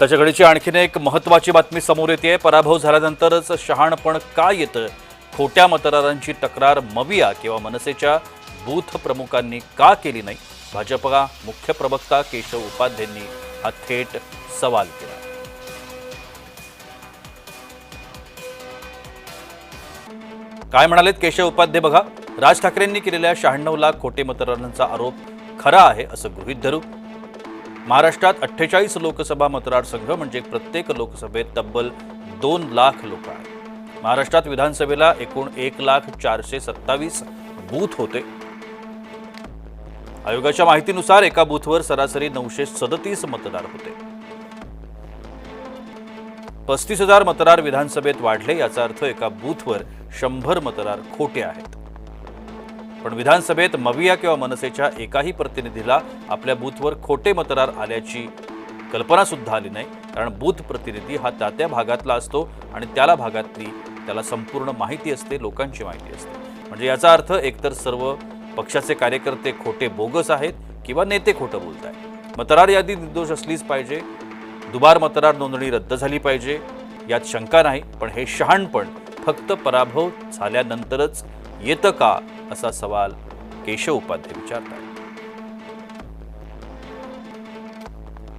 त्याच्याकडची आणखीन एक महत्त्वाची बातमी समोर येते. पराभव झाल्यानंतरच शहाणपण का येतं? खोट्या मतदारांची तक्रार मविया किंवा मनसेच्या बूथ प्रमुखांनी का केली नाही? भाजपा मुख्य प्रवक्ता केशव उपाध्यांनी हा थेट सवाल केला. काय म्हणालेत केशव उपाध्ये बघा. राज ठाकरेंनी केलेल्या 96 लाख खोटे मतदारांचा आरोप खरा आहे असं गृहीत धरू. महाराष्ट्रात 48 लोकसभा मतदारसंघ म्हणजे प्रत्येक लोकसभेत तब्बल 2 लाख लोक आहेत. महाराष्ट्रात विधानसभेला एकूण 1,427 बूथ होते. आयोगाच्या माहितीनुसार एका बूथवर सरासरी 937 मतदार होते. 35,000 मतदार विधानसभेत वाढले. याचा अर्थ एका बूथवर 100 मतदार खोटे आहेत. पण विधानसभेत मविया किंवा मनसेच्या एकाही प्रतिनिधीला आपल्या बूथवर खोटे मतदार आल्याची कल्पना सुद्धा आली नाही. कारण बूथ प्रतिनिधी हा त्या भागातला असतो आणि त्याला संपूर्ण माहिती असते, लोकांची माहिती असते. म्हणजे याचा अर्थ एकतर सर्व पक्षाचे कार्यकर्ते खोटे बोगस आहेत किंवा नेते खोटं बोलत आहेत. मतदार यादी निर्दोष असलीच पाहिजे. दुबार मतदार नोंदणी रद्द झाली पाहिजे, यात शंका नाही. पण हे शहाणपण फक्त पराभव झाल्यानंतरच येतं का, असा सवाल केशव उपाध्ये विचारतात.